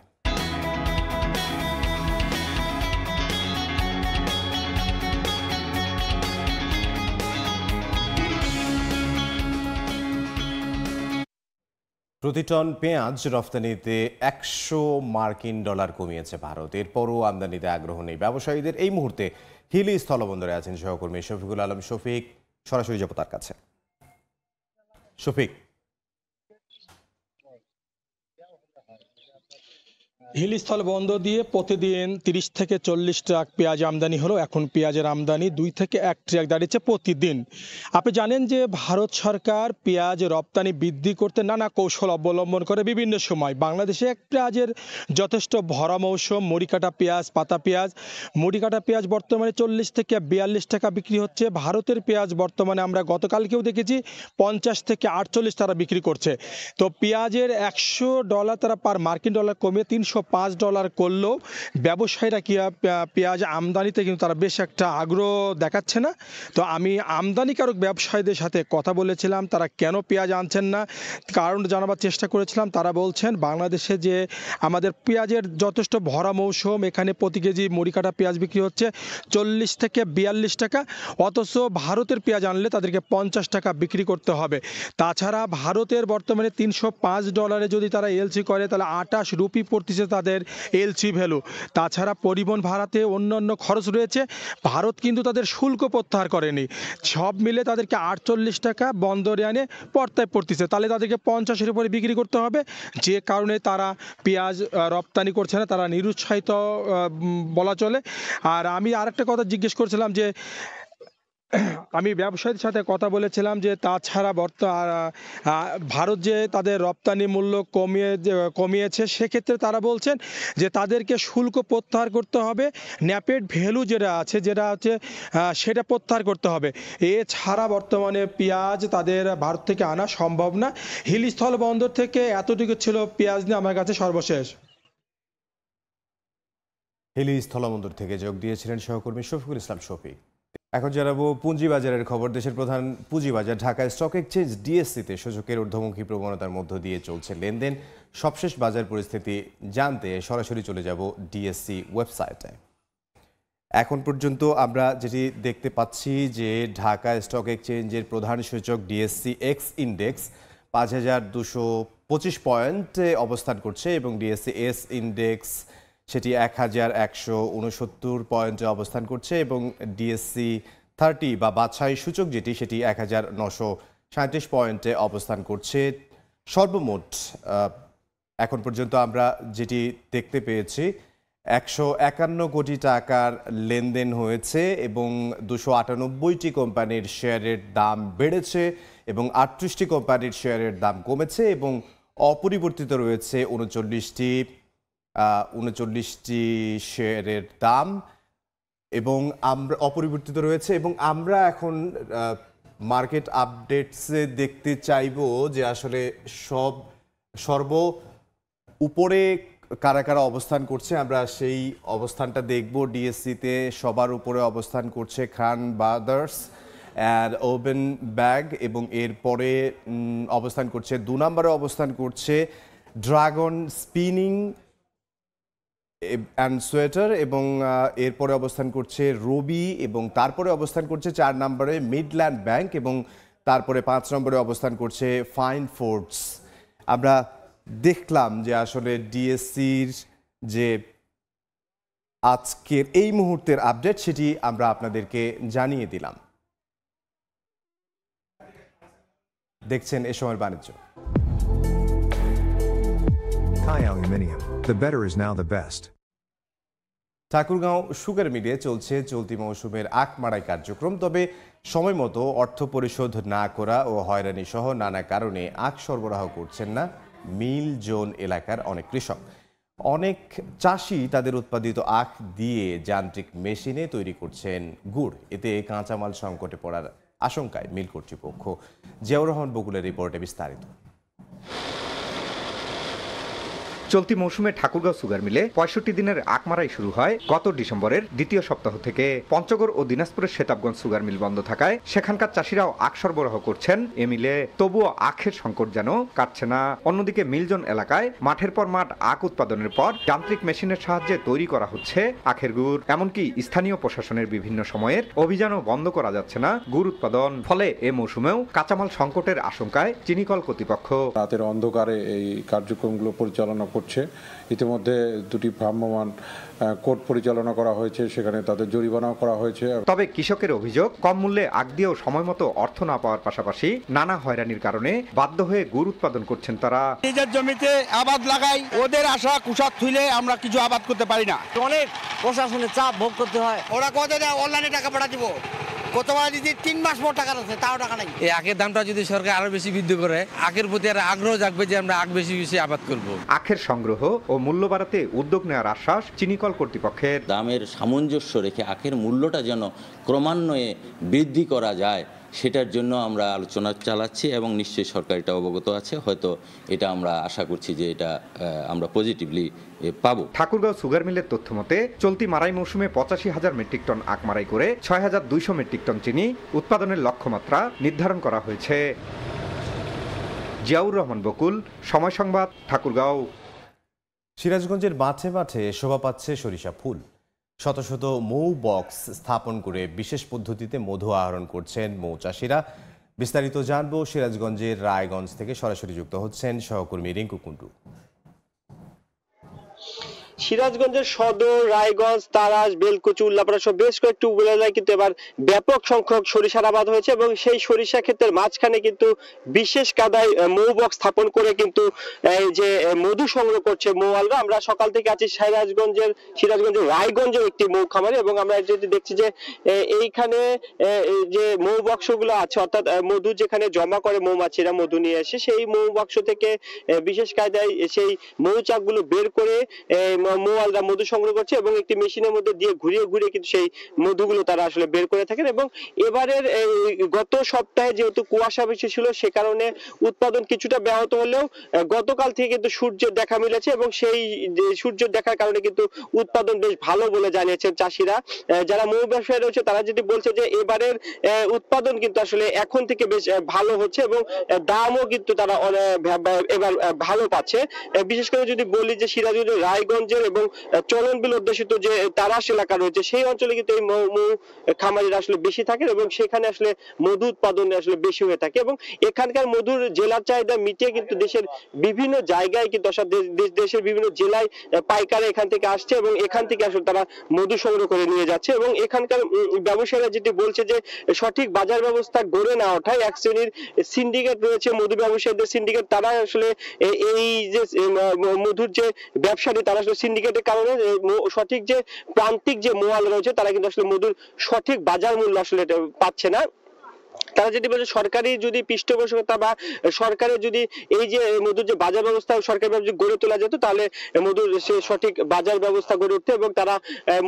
প্রতি টন পেঁয়াজ রফতানিতে $100 কমিয়েছে ভারত। এরপরও আমদানিতে আগ্রহ নেই ব্যবসায়ীদের। এই মুহূর্তে হিলি স্থলবন্দরে আছেন সহকর্মী শফিকুল আলম শফিক, সরাসরি যাব তার কাছে। শফিক, হিলিস্থল বন্দর দিয়ে প্রতিদিন 30 থেকে 40 ট্রাক পেঁয়াজ আমদানি হলো। এখন পেঁয়াজের আমদানি 2 থেকে 1 ট্রাক দাঁড়িয়েছে প্রতিদিন। আপনি জানেন যে ভারত সরকার পেঁয়াজ রপ্তানি বৃদ্ধি করতে নানা কৌশল অবলম্বন করে বিভিন্ন সময়। বাংলাদেশে পেঁয়াজের যথেষ্ট ভরা মৌসুম। মুড়িকাটা পেঁয়াজ, পাতা পেঁয়াজ, মুড়িকাটা পেঁয়াজ বর্তমানে 40 থেকে 42 টাকা বিক্রি হচ্ছে। ভারতের পেঁয়াজ বর্তমানে আমরা গতকালকেও দেখেছি 50 থেকে 48 তারা বিক্রি করছে। তো পেঁয়াজের $100 তারা পার মার্কিন ডলার কমিয়ে $305 করলেও ব্যবসায়ীরা কি পেঁয়াজ আমদানিতে কিন্তু তারা বেশ একটা আগ্রহ দেখাচ্ছে না। তো আমি আমদানিকারক ব্যবসায়ীদের সাথে কথা বলেছিলাম, তারা কেন পেঁয়াজ আনছেন না কারণ জানাবার চেষ্টা করেছিলাম। তারা বলছেন বাংলাদেশে যে আমাদের পেঁয়াজের যথেষ্ট ভরা মৌসুম, এখানে প্রতি কেজি মুড়িকাটা পেঁয়াজ বিক্রি হচ্ছে 40 থেকে 42 টাকা, অথচ ভারতের পেঁয়াজ আনলে তাদেরকে 50 টাকা বিক্রি করতে হবে। তাছাড়া ভারতের বর্তমানে $305 যদি তারা এলসি করে তাহলে 28 রুপি পড়তেছে তাদের এলসি ভ্যালু। তাছাড়া পরিবহন ভাড়াতে অন্যান্য খরচ রয়েছে। ভারত কিন্তু তাদের শুল্ক প্রত্যাহার করেনি, সব মিলে তাদেরকে 48 টাকা বন্দরে আনে পর্তায় পড়তেছে। তাহলে তাদেরকে 50-এর উপরে বিক্রি করতে হবে, যে কারণে তারা পেঁয়াজ রপ্তানি করছে না, তারা নিরুৎসাহিত বলা চলে। আর আমি আরেকটা কথা জিজ্ঞেস করছিলাম যে আমি ব্যবসায়ীর সাথে কথা বলেছিলাম যে তাছাড়া ভারত যে তাদের রপ্তানি মূল্য কমিয়েছে, সেক্ষেত্রে তারা বলছেন যে তাদেরকে শুল্ক প্রত্যাহার করতে হবে, ন্যাপেড ভ্যালু যেটা হচ্ছে সেটা প্রত্যাহার করতে হবে। এছাড়া বর্তমানে পেঁয়াজ তাদের ভারত থেকে আনা সম্ভব না। হিলিস্থল বন্দর থেকে এতটুকু ছিল পেঁয়াজ নিয়ে আমার কাছে সর্বশেষ। হিলি স্থলবন্দর থেকে যোগ দিয়েছিলেন সহকর্মী শফিকুল ইসলাম শফিক। এখন জানাবো পুঁজিবাজারের খবর। দেশের প্রধান পুঁজিবাজার ঢাকা স্টক এক্সচেঞ্জ ডিএসসিতে সূচকের ঊর্ধ্বমুখী প্রবণতার মধ্য দিয়ে চলছে লেনদেন। সবশেষ বাজার পরিস্থিতি জানতে সরাসরি চলে যাব ডিএসসি ওয়েবসাইটে। এখন পর্যন্ত আমরা যেটি দেখতে পাচ্ছি যে ঢাকা স্টক এক্সচেঞ্জের প্রধান সূচক ডিএসসি এক্স ইন্ডেক্স 5225 পয়েন্টে অবস্থান করছে এবং ডিএসসি এস ইন্ডেক্স সেটি 1169 পয়েন্টে অবস্থান করছে এবং ডিএসসি 30 বা বাছাই সূচক যেটি সেটি 1937 পয়েন্টে অবস্থান করছে। সর্বমোট এখন পর্যন্ত আমরা যেটি দেখতে পেয়েছি 151 কোটি টাকার লেনদেন হয়েছে এবং 298টি কোম্পানির শেয়ারের দাম বেড়েছে এবং 38টি কোম্পানির শেয়ারের দাম কমেছে এবং অপরিবর্তিত রয়েছে 39টি শেয়ারের দাম এবং আমরা অপরিবর্তিত রয়েছে এবং আমরা এখন মার্কেট আপডেটসে দেখতে চাইবো যে আসলে সর্ব উপরে কারা কারা অবস্থান করছে। আমরা সেই অবস্থানটা দেখব। ডিএসসিতে সবার উপরে অবস্থান করছে খান ব্রাদার্স আর ওপেন ব্যাগ এবং এরপরে অবস্থান করছে 2 নম্বরে অবস্থান করছে ড্রাগন স্পিনিং অ্যান্ড সোয়েটার এবং এরপরে অবস্থান করছে রবি এবং তারপরে অবস্থান করছে 4 নম্বরে মিডল্যান্ড ব্যাংক এবং তারপরে 5 নম্বরে অবস্থান করছে ফাইন ফুডস। আমরা দেখলাম যে আসলে ডিএসসির যে আজকের এই মুহূর্তের আপডেট সেটি আমরা আপনাদেরকে জানিয়ে দিলাম। দেখছেন এ সময়ের বাণিজ্য। Thai Aluminium, the better is now the best. Thakurgaon sugar মিলে চলছে চলতি মৌসুমের আখ মাড়াই কার্যক্রম, তবে সময় মতো অর্থ পরিশোধ না করা ও হয়রানি সহ নানা কারণে আখ সরবরাহ করছেন না মিল জোন এলাকার অনেক কৃষক। অনেক চাষি তাদের উৎপাদিত আখ দিয়ে যান্ত্রিক মেশিনে তৈরি করছেন গুড়। এতে কাঁচামাল সংকটে পড়ার আশঙ্কায় মিল কর্তৃপক্ষ। জিয়াউর রহমান বকুলের রিপোর্টে বিস্তারিত। চলতি মৌসুমে ঠাকুরগাঁও সুগার মিলে 65 দিনের আখ মারাই শুরু হয় গত ডিসেম্বরের দ্বিতীয় সপ্তাহ থেকে। পঞ্চগড় ও দিনাজপুরের শেতাবগঞ্জ সুগার মিল বন্ধ থাকায় সেখানকার চাষিরাও আখ সরবরাহ করছেন এ মিলে, তবুও আখের সংকট যেন কাটছে না। অন্যদিকে মিলজন এলাকায় মাঠের পর মাঠ আখ উৎপাদনের পর যান্ত্রিক মেশিনের সাহায্যে তৈরি করা হচ্ছে আখের গুড়। এমনকি স্থানীয় প্রশাসনের বিভিন্ন সময়ের অভিযানও বন্ধ করা যাচ্ছে না গুড় উৎপাদন। ফলে এ মৌসুমেও কাঁচামাল সংকটের আশঙ্কায় চিনিকল কর্তৃপক্ষ। রাতের অন্ধকারে এই কার্যক্রমগুলো পরিচালনা করছে। ইতিমধ্যে 2টি ভ্রাম্যমাণ কোর্ট পরিচালনা করা হয়েছে, সেখানে তাদের জরিমানাও করা হয়েছে। তবে কৃষকের অভিযোগ, কম মূল্যে আখ দিয়েও সময় মতো অর্থ না পাওয়ার পাশাপাশি নানা হয়রানির কারণে বাধ্য হয়ে গুড় উৎপাদন করছেন তারা। নিজের জমিতে আবাদ লাগাই, ওদের আশা কুশাত থুইলে আমরা কিছু আবাদ করতে পারি না। অনেক প্রশাসনের চাপ ভোগ করতে হয়। ওরা কত অনলাইনে টাকা পাঠা দিব, কতবার যদি 3 মাস পর টাকা আছে তাও টাকা নাই। এই আখের দামটা যদি সরকার আরো বেশি বৃদ্ধি করে, আখের প্রতি আর আগ্রহ জাগবে যে আমরা আখ বেশি বেশি আবাদ করব। আখের সংগ্রহ ও মূল্য বাড়াতে উদ্যোগ নেওয়ার আশ্বাস চিনিকল কর্তৃপক্ষের। দামের সামঞ্জস্য রেখে আখের মূল্যটা যেন ক্রমান্বয়ে বৃদ্ধি করা যায়, সেটার জন্য আমরা আলোচনা চালাচ্ছি এবং নিশ্চয়ই সরকার এটা অবগত আছে। হয়তো এটা আমরা আশা করছি যে এটা আমরা পজিটিভলি পাবো। ঠাকুরগাঁও সুগার মিলের তথ্য মতে চলতি মারাই মৌসুমে 85,000 মেট্রিক টন আখ মারাই করে 6,200 মেট্রিক টন চিনি উৎপাদনের লক্ষ্যমাত্রা নির্ধারণ করা হয়েছে। জিয়াউর রহমান বকুল, সময় সংবাদ, ঠাকুরগাঁও। সিরাজগঞ্জের মাঠে মাঠে শোভা পাচ্ছে সরিষা ফুল। শত শত মৌ বক্স স্থাপন করে বিশেষ পদ্ধতিতে মধু আহরণ করছেন মৌ চাষিরা। বিস্তারিত জানবো। সিরাজগঞ্জের রায়গঞ্জ থেকে সরাসরি যুক্ত হচ্ছেন সহকর্মী রিঙ্কু কুন্ডু। সিরাজগঞ্জের সদর, রায়গঞ্জ, তারাস, বেলকুচি, উল্লাপাড়া সহ বেশ কয়েকটি উপজেলায় কিন্তু এবার ব্যাপক সংখ্যক সরিষার আবাদ হয়েছে এবং সেই সরিষা ক্ষেত্রের মাঝখানে কিন্তু বিশেষ কাদায় মৌ বক্স স্থাপন করে কিন্তু যে মধু সংগ্রহ করছে মৌয়ালরা। আমরা সকাল থেকে আছি সিরাজগঞ্জের রায়গঞ্জের একটি মৌ খামারে এবং আমরা যদি দেখছি যে এইখানে যে মৌ বক্সগুলো আছে, অর্থাৎ মধু যেখানে জমা করে মৌমাছিরা মধু নিয়ে আসে, সেই মৌ বক্স থেকে বিশেষ কায়দায় সেই মৌচাকগুলো বের করে মৌয়ালরা মধু সংগ্রহ করছে এবং একটি মেশিনের মধ্যে দিয়ে ঘুরিয়ে ঘুরিয়ে কিন্তু সেই মধুগুলো তারা আসলে বের করে থাকেন। এবং এবারের গত সপ্তাহে যেহেতু কুয়াশা বেশি ছিল, সে কারণে উৎপাদন কিছুটা ব্যাহত হলেও গতকাল থেকে কিন্তু সূর্যের দেখা মিলেছে এবং সেই সূর্যের দেখার কারণে কিন্তু উৎপাদন বেশ ভালো বলে জানিয়েছেন চাষিরা। যারা মৌ ব্যবসায়ী রয়েছে তারা যেটি বলছে যে এবারের উৎপাদন কিন্তু আসলে এখন থেকে বেশ ভালো হচ্ছে এবং দামও কিন্তু তারা এবার ভালো পাচ্ছে। বিশেষ করে যদি বলি যে সিরাজগঞ্জের রায়গঞ্জের এবং চলনবিল অধ্যুষিত যে তারাস এলাকা রয়েছে, সেই অঞ্চলে কিন্তু এই মৌ খামারিরা আসলে বেশি থাকে এবং সেখানে আসলে মধু উৎপাদন আসলে বেশি হয়ে থাকে এবং এখানকার মধুর জেলার চাহিদা মিটিয়ে কিন্তু দেশের বিভিন্ন জায়গায় কিন্তু দেশের বিভিন্ন জেলায় পাইকারে এখান থেকে আসছে এবং এখান থেকে আসলে তারা মধু সংগ্রহ করে নিয়ে যাচ্ছে। এবং এখানকার ব্যবসায়ীরা যেটি বলছে যে সঠিক বাজার ব্যবস্থা গড়ে না ওঠায় এক শ্রেণীর সিন্ডিকেট রয়েছে, মধু ব্যবসায়ীদের সিন্ডিকেট, তারা আসলে এই যে মধুর যে ব্যবসাটি তারা আসলে সিন্ডিকেটের কারণে সঠিক যে প্রান্তিক যে মোয়াল রয়েছে তারা কিন্তু আসলে মধুর সঠিক বাজার মূল্য আসলে পাচ্ছে না। তারা যদি বলে সরকারি যদি পৃষ্ঠপোষকতা বা সরকারের যদি এই যে মধুর যে বাজার ব্যবস্থা সরকারিভাবে যদি গড়ে তোলা যেত তাহলে মধুর সে সঠিক বাজার ব্যবস্থা গড়ে উঠতো এবং তারা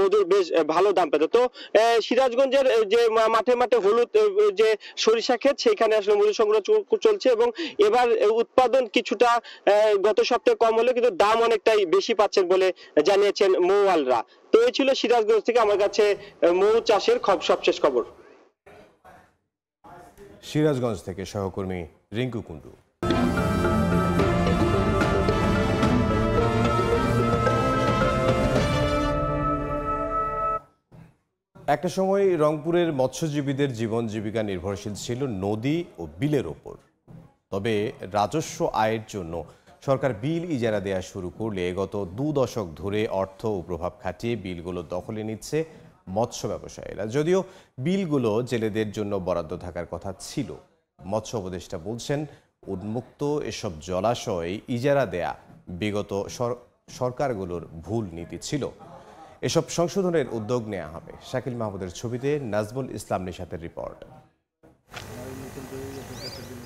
মধুর বেশ ভালো দাম পেত। তো সিরাজগঞ্জের যে মাঠে মাঠে হলুদ যে সরিষা ক্ষেত সেখানে আসলে মধু সংগ্রহ চলছে এবং এবার উৎপাদন কিছুটা গত সপ্তাহে কম হলেও কিন্তু দাম অনেকটাই বেশি পাচ্ছেন বলে জানিয়েছেন মৌয়ালরা। তো এই ছিল সিরাজগঞ্জ থেকে আমার কাছে মৌ চাষের সবশেষ খবর। সিরাজগঞ্জ থেকে সহকর্মী রিঙ্কু কুন্ডু। একটা সময় রংপুরের মৎস্যজীবীদের জীবন জীবিকা নির্ভরশীল ছিল নদী ও বিলের ওপর। তবে রাজস্ব আয়ের জন্য সরকার বিল ইজারা দেয়া শুরু করলে গত 2 দশক ধরে অর্থ ও প্রভাব খাটিয়ে বিলগুলো দখলে নিচ্ছে মৎস্য ব্যবসায়ীরা। যদিও বিলগুলো জেলেদের জন্য বরাদ্দ থাকার কথা ছিল, মৎস্য উপদেষ্টা বলছেন উন্মুক্ত এসব জলাশয় ইজারা দেয়া বিগত সরকারগুলোর ভুল নীতি ছিল। এসব সংশোধনের উদ্যোগ নেওয়া হবে। শাকিল মাহমুদের ছবিতে নাজমুল ইসলাম নিশাতের রিপোর্ট।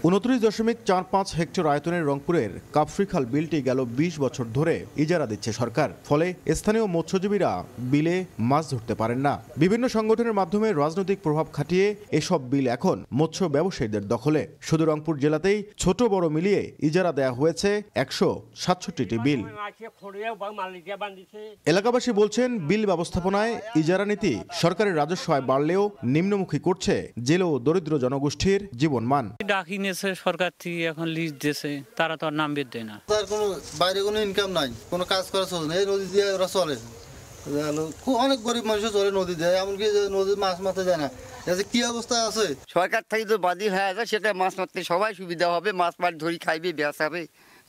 29.45 হেক্টর আয়তনের রংপুরের কাফরিখাল বিলটি গেল 20 বছর ধরে ইজারা দিচ্ছে সরকার। ফলে স্থানীয় মৎস্যজীবীরা বিলে মাছ ধরতে পারেন না। বিভিন্ন সংগঠনের মাধ্যমে রাজনৈতিক প্রভাব খাটিয়ে এসব বিল এখন মৎস্য ব্যবসায়ীদের দখলে। শুধু রংপুর জেলাতেই ছোট বড় মিলিয়ে ইজারা দেয়া হয়েছে 167টি বিল। এলাকাবাসী বলছেন বিল ব্যবস্থাপনায় ইজারা নীতি সরকারের রাজস্ব আয় বাড়লেও নিম্নমুখী করছে জেলে ও দরিদ্র জনগোষ্ঠীর জীবনমান। সরকার থেকে এখন লিস্ট দিয়েছে, তারা তো আর নাম বের দেয় না। তার কোনো বাইরে কোনো ইনকাম নাই, কোনো কাজ করা চলে না, এই নদী দিয়ে ওরা চলে। অনেক গরিব মানুষ চলে নদী দিয়ে, এমনকি নদীর মাছ মারতে যায় না। কি অবস্থা আছে সরকার থেকে তো বাদী হয়ে আছে, সেটা মাছ মারতে সবাই সুবিধা হবে, মাছ মাছ ধরি খাইবে, বেচাবে,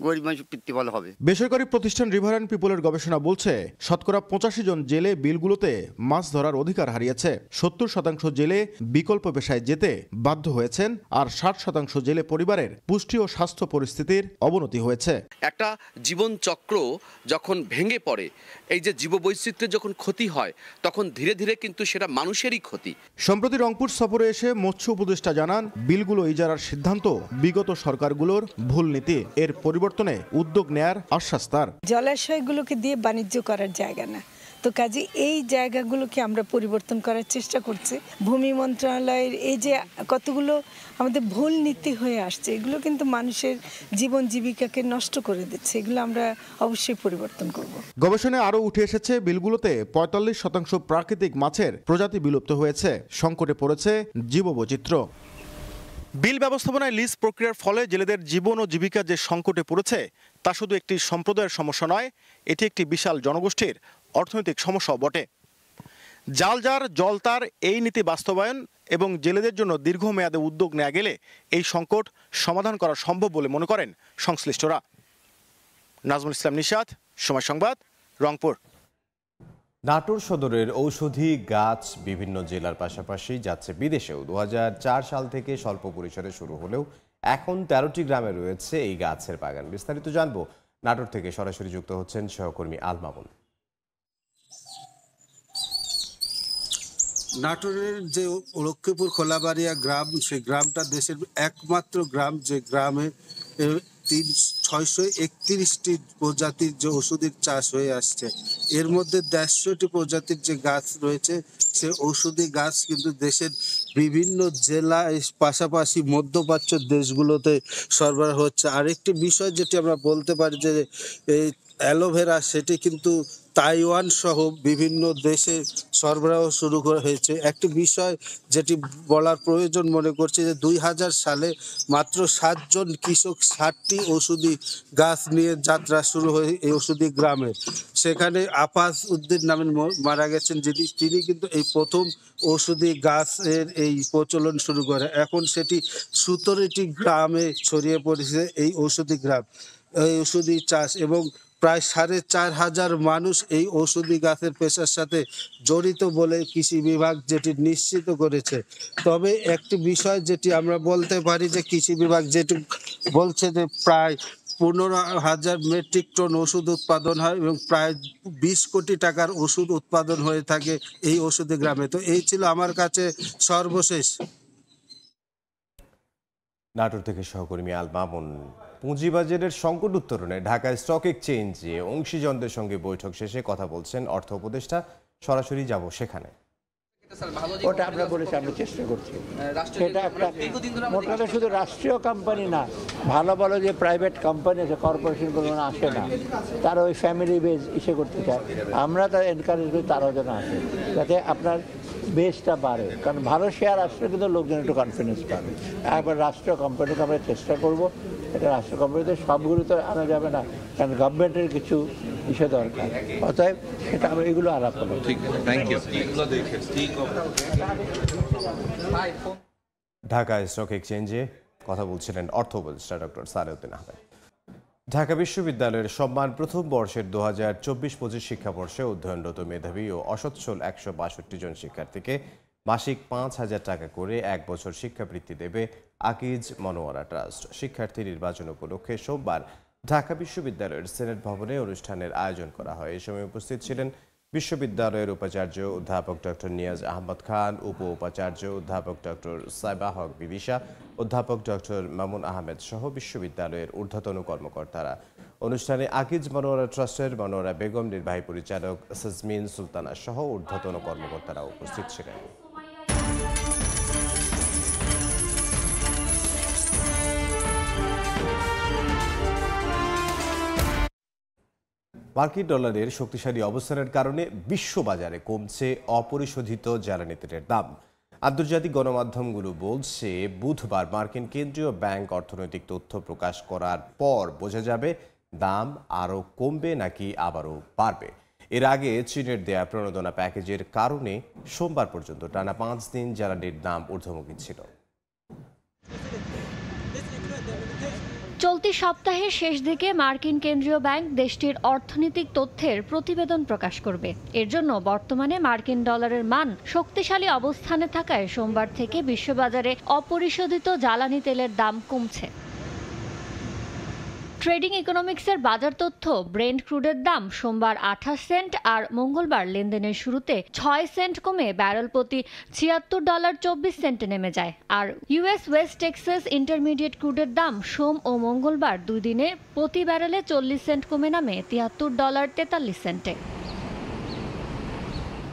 গরিব মানুষ পিতৃবল হবে। বেসরকারি প্রতিষ্ঠান রিভার অ্যান্ড পিপলের গবেষণা বলছে শতকরা 85 জন জেলে বিলগুলোতে মাছ ধরার অধিকার হারিয়েছে। 70% জেলে বিকল্প পেশায় যেতে বাধ্য হয়েছেন, আর 60% জেলে পরিবারের পুষ্টি ও স্বাস্থ্য পরিস্থিতির অবনতি হয়েছে। একটা জীবন চক্র যখন ভেঙে পড়ে, এই যে জীববৈচিত্র্যের যখন ক্ষতি হয়, তখন ধীরে ধীরে কিন্তু সেটা মানুষেরই ক্ষতি। সম্প্রতি রংপুর সফরে এসে মৎস্য উপদেষ্টা জানান বিলগুলো ইজারার সিদ্ধান্ত বিগত সরকারগুলোর ভুল নীতি, এর পরিবর্তনে উদ্যোগ নেয়ার আশ্বাস তার। জলাশয়গুলোকে দিয়ে বাণিজ্য করার জায়গা না, তো কাজে এই জায়গাগুলোকে আমরা পরিবর্তন করার চেষ্টা করছি। ভূমি মন্ত্রণালয়ের এই যে কতগুলো আমাদের ভুল নীতি হয়ে আসছে, এগুলো কিন্তু মানুষের জীবন জীবিকাকে নষ্ট করে দিচ্ছে, এগুলো আমরা অবশ্যই পরিবর্তন করব। গবেষণায় আরও উঠে এসেছে বিলগুলোতে 45% প্রাকৃতিক মাছের প্রজাতি বিলুপ্ত হয়েছে, সংকটে পড়েছে জীববৈচিত্র্য। বিল ব্যবস্থাপনায় লিজ প্রক্রিয়ার ফলে জেলেদের জীবন ও জীবিকা যে সংকটে পড়েছে তা শুধু একটি সম্প্রদায়ের সমস্যা নয়, এটি একটি বিশাল জনগোষ্ঠীর অর্থনৈতিক সমস্যাও বটে। জালজার জলতার এই নীতি বাস্তবায়ন এবং জেলেদের জন্য দীর্ঘমেয়াদে উদ্যোগ নেওয়া গেলে এই সংকট সমাধান করা সম্ভব বলে মনে করেন সংশ্লিষ্টরা। নাজমুল ইসলাম নিশাত, সময় সংবাদ, রংপুর। নাটোর সদরের ঔষধি গাছ বিভিন্ন জেলার পাশাপাশি যাচ্ছে বিদেশেও। 2004 সাল থেকে স্বল্প পরিসরে শুরু হলেও এখন 13টি গ্রামে রয়েছে এই গাছের বাগান। বিস্তারিত জানবো, নাটোর থেকে সরাসরি যুক্ত হচ্ছেন সহকর্মী আল মামুন। নাটোরের যে লক্ষ্মীপুর খোলাবাড়িয়া গ্রাম, সেই গ্রামটা দেশের একমাত্র গ্রাম যে গ্রামে 631টি প্রজাতির যে ওষুধের চাষ হয়ে আসছে। এর মধ্যে 150টি প্রজাতির যে গাছ রয়েছে, সে ঔষধি গাছ কিন্তু দেশের বিভিন্ন জেলা পাশাপাশি মধ্যপ্রাচ্য দেশগুলোতে সরবরাহ হচ্ছে। আরেকটি বিষয় যেটি আমরা বলতে পারি যে এই অ্যালোভেরা, সেটি কিন্তু তাইওয়ান সহ বিভিন্ন দেশে সরবরাহ শুরু করা হয়েছে। একটি বিষয় যেটি বলার প্রয়োজন মনে করছি যে 2000 সালে মাত্র 7 জন কৃষক 60টি ওষুধি গাছ নিয়ে যাত্রা শুরু হয় এই ওষুধি গ্রামে। সেখানে আফাজ উদ্দিন নামে মারা গেছেন তিনি কিন্তু এই প্রথম ওষুধি গাছের এই প্রচলন শুরু করে। এখন সেটি 17টি গ্রামে ছড়িয়ে পড়েছে এই ওষুধি গ্রাম, এই ওষুধি চাষ, এবং প্রায় 4500 মানুষ এই ঔষধি গাছের পেশার সাথে জড়িত বলে কৃষি বিভাগ যেটি নিশ্চিত করেছে। তবে একটি বিষয় যেটি আমরা বলতে পারি যে কৃষি বিভাগ যেটি বলছে যে প্রায় 15,000 মেট্রিক টন ওষুধ উৎপাদন হয় এবং প্রায় 20 কোটি টাকার ওষুধ উৎপাদন হয়ে থাকে এই ওষুধি গ্রামে। তো এই ছিল আমার কাছে সর্বশেষ। নাটোর থেকে সহকর্মী আল মামুন। পুঁজিবাজারের সংকট উত্তরণে ঢাকা স্টক এক্সচেঞ্জে অংশীজনদের সঙ্গে বৈঠক শেষে কথা বলছেন অর্থ উপদেষ্টা। সরাসরি যাব সেখানে। ওটা আমরা বলেছি, আমরা চেষ্টা করছি। সেটা একটা মোট কথা শুধু রাষ্ট্রীয় কোম্পানি না, ভালো ভালো যে প্রাইভেট কোম্পানি আছে, কর্পোরেশনগুলো আসে না, তারা ওই ফ্যামিলি বেস ইসে করতে চায়। আমরা তারা এনকারেজ করি তারাও যেন আসে, যাতে আপনার বেসটা বাড়ে। কারণ ভালো শেয়ার আসলে কিন্তু লোকজন একটু কনফিডেন্স পাবে। একবার রাষ্ট্রীয় কোম্পানিকে আমরা চেষ্টা করব। এটা রাষ্ট্রীয় কোম্পানিতে সবগুলো তো আনা যাবে না, কারণ গভর্নমেন্টের কিছু ইসে দরকার। অতএব সেটা আমরা এগুলো আলাপ করবো। ঢাকা স্টক এক্সচেঞ্জে কথা বলছিলেন অর্থ উপদেষ্টা ডক্টর সালেউদ্দিন আহমেদ। ঢাকা বিশ্ববিদ্যালয়ের সম্মান প্রথম বর্ষের 2024-25 শিক্ষাবর্ষে অধ্যয়নরত মেধাবী ও অসচ্ছল 162 জন শিক্ষার্থীকে মাসিক 5,000 টাকা করে 1 বছর শিক্ষাবৃত্তি দেবে আকিজ মনোয়ারা ট্রাস্ট। শিক্ষার্থী নির্বাচন উপলক্ষে সোমবার ঢাকা বিশ্ববিদ্যালয়ের সিনেট ভবনে অনুষ্ঠানের আয়োজন করা হয়। এ সময় উপস্থিত ছিলেন বিশ্ববিদ্যালয়ের উপাচার্য অধ্যাপক ডক্টর নিয়াজ আহমদ খান, উপ উপাচার্য অধ্যাপক ডক্টর সাইবা হক বিদিশা, অধ্যাপক ডক্টর মামুন আহমেদ সহ বিশ্ববিদ্যালয়ের ঊর্ধ্বতন কর্মকর্তারা। অনুষ্ঠানে আকিজ মনোয়ারা ট্রাস্টের মনোয়ারা বেগম, নির্বাহী পরিচালক সাজমিন সুলতানা সহ ঊর্ধ্বতন কর্মকর্তারা উপস্থিত ছিলেন। মার্কিন ডলারের শক্তিশালী অবস্থানের কারণে বিশ্ববাজারে কমছে অপরিশোধিত জ্বালানি তেলের দাম। আন্তর্জাতিক গণমাধ্যমগুলো বলছে বুধবার মার্কিন কেন্দ্রীয় ব্যাংক অর্থনৈতিক তথ্য প্রকাশ করার পর বোঝা যাবে দাম আরও কমবে নাকি আবারও বাড়বে। এর আগে চীনের দেয়া প্রণোদনা প্যাকেজের কারণে সোমবার পর্যন্ত টানা 5 দিন জ্বালানির দাম ঊর্ধ্বমুখী ছিল। চলতি সপ্তাহের শেষ দিকে মার্কিন কেন্দ্রীয় ব্যাংক দেশটির অর্থনৈতিক তথ্যের প্রতিবেদন প্রকাশ করবে। এর জন্য বর্তমানে মার্কিন ডলারের মান শক্তিশালী অবস্থানে থাকায় সোমবার থেকে বিশ্ববাজারে অপরিশোধিত জ্বালানি তেলের দাম কমছে। ট্রেডিং ইকোনমিক্সের বাজার তথ্য ব্রেন্ট ক্রুডের দাম সোমবার 28 সেন্ট আর মঙ্গলবার লেনদেনের শুরুতে 6 সেন্ট কমে ব্যারেল প্রতি $76.24 নেমে যায়। আর ইউএস ওয়েস্ট টেক্সাস ইন্টারমিডিয়েট ক্রুডের দাম সোম ও মঙ্গলবার 2 দিনে প্রতি ব্যারেলে 40 সেন্ট কমে নামে $73.43।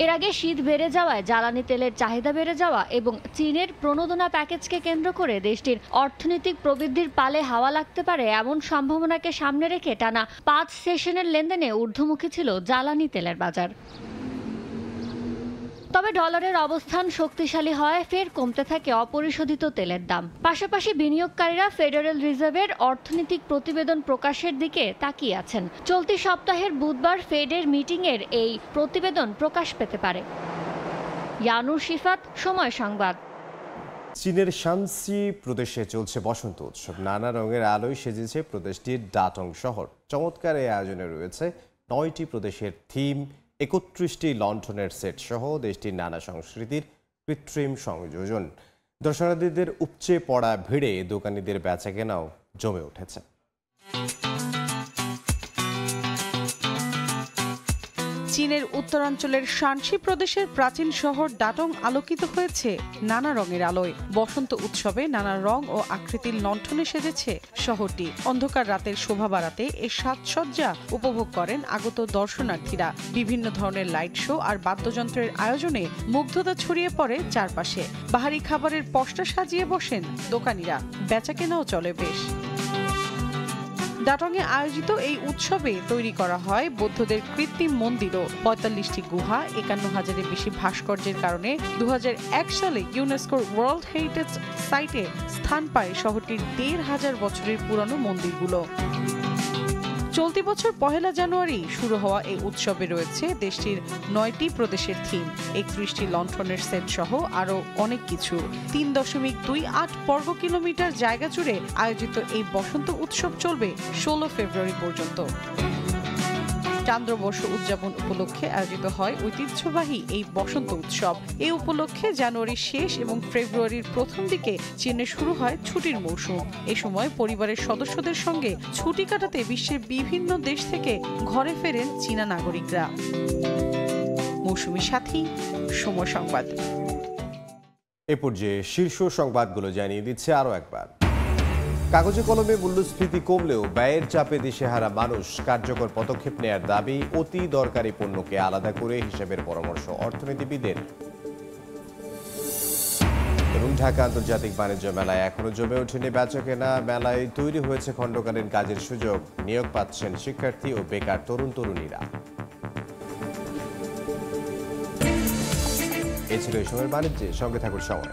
এর আগে শীত বেড়ে যাওয়ায় জ্বালানি তেলের চাহিদা বেড়ে যাওয়া এবং চীনের প্রণোদনা প্যাকেজকে কেন্দ্র করে দেশটির অর্থনৈতিক প্রবৃদ্ধির পালে হাওয়া লাগতে পারে এমন সম্ভাবনাকে সামনে রেখে টানা 5 সেশনের লেনদেনে ঊর্ধ্বমুখী ছিল জ্বালানি তেলের বাজার। তবে ডলারের অবস্থান শক্তিশালী হয় ফের কমতে থাকে অপরিশোধিত তেলের দাম। পাশাপাশি বিনিয়োগকারীরা ফেডারেল রিজার্ভের অর্থনৈতিক প্রতিবেদন প্রকাশের দিকে তাকিয়ে আছেন। চলতি সপ্তাহের বুধবার ফেডের মিটিংয়ের এই প্রতিবেদন প্রকাশ পেতে পারে। ইয়ানুর শিফাত, সময় সংবাদ। চীনের শানসি প্রদেশে চলছে বসন্ত উৎসব। নানা রঙের আলোয় সেজেছে প্রদেশটির ডাটং শহর। চমৎকার এই আয়োজনে রয়েছে 9টি প্রদেশের থিম, 31টি লণ্ঠনের সেট সহ দেশটির নানা সংস্কৃতির কৃত্রিম সংযোজন। দর্শনার্থীদের উপচে পড়া ভিড়ে দোকানিদের বেচাকেনাও জমে উঠেছে। চীনের উত্তরাঞ্চলের শানসি প্রদেশের প্রাচীন শহর ডাটং আলোকিত হয়েছে নানা রঙের আলোয়। বসন্ত উৎসবে নানা রং ও আকৃতির লণ্ঠনে সেজেছে শহরটি। অন্ধকার রাতের শোভা বাড়াতে এর সাজসজ্জা উপভোগ করেন আগত দর্শনার্থীরা। বিভিন্ন ধরনের লাইট শো আর বাদ্যযন্ত্রের আয়োজনে মুগ্ধতা ছড়িয়ে পড়ে চারপাশে। বাহারি খাবারের পসরা সাজিয়ে বসেন দোকানিরা, বেচাকেনাও চলে বেশ। ডাটংয়ে আয়োজিত এই উৎসবে তৈরি করা হয় বৌদ্ধদের কৃত্রিম মন্দিরও। 45টি গুহা, 51,000-এর বেশি ভাস্কর্যের কারণে 2001 সালে ইউনেস্কোর ওয়ার্ল্ড হেরিটেজ সাইটে স্থান পায় শহরটির 1,500 বছরের পুরনো মন্দিরগুলো। চলতি বছর 1 জানুয়ারি শুরু হওয়া এই উৎসবে রয়েছে দেশটির 9টি প্রদেশের থিম, 31টি লণ্ঠনের সেট সহ আরও অনেক কিছু। 3.28 বর্গ কিলোমিটার জায়গা জুড়ে আয়োজিত এই বসন্ত উৎসব চলবে 16 ফেব্রুয়ারি পর্যন্ত। চান্দ্রবর্ষ উদযাপন উপলক্ষে আয়োজিত হয় ঐতিহ্যবাহী এই বসন্ত উৎসব। এই উপলক্ষে জানুয়ারির শেষ এবং ফেব্রুয়ারির প্রথম দিকে চীনে শুরু হয় ছুটির মৌসুম। এ সময় পরিবারের সদস্যদের সঙ্গে ছুটি কাটাতে বিশ্বের বিভিন্ন দেশ থেকে ঘরে ফেরেন চীনা নাগরিকরা। মৌসুমী সাথী, সময় সংবাদ। এ পর্যায়ে শীর্ষ সংবাদগুলো জানিয়ে দিচ্ছে আরও একবার। কাগজে কলমে মূল্যস্ফীতি কমলেও ব্যয়ের চাপে দিশেহারা মানুষ, কার্যকর পদক্ষেপ নেয়ার দাবি। অতি দরকারি পণ্যকে আলাদা করে হিসেবের পরামর্শ অর্থনীতিবিদের। এবং ঢাকা আন্তর্জাতিক বাণিজ্য মেলায় এখনো জমে ওঠেনি বেচাকেনা। মেলায় তৈরি হয়েছে খণ্ডকালীন কাজের সুযোগ, নিয়োগ পাচ্ছেন শিক্ষার্থী ও বেকার তরুণ তরুণীরা। এ ছিল এই সময়ের বাণিজ্যে, সঙ্গে থাকুন সময়।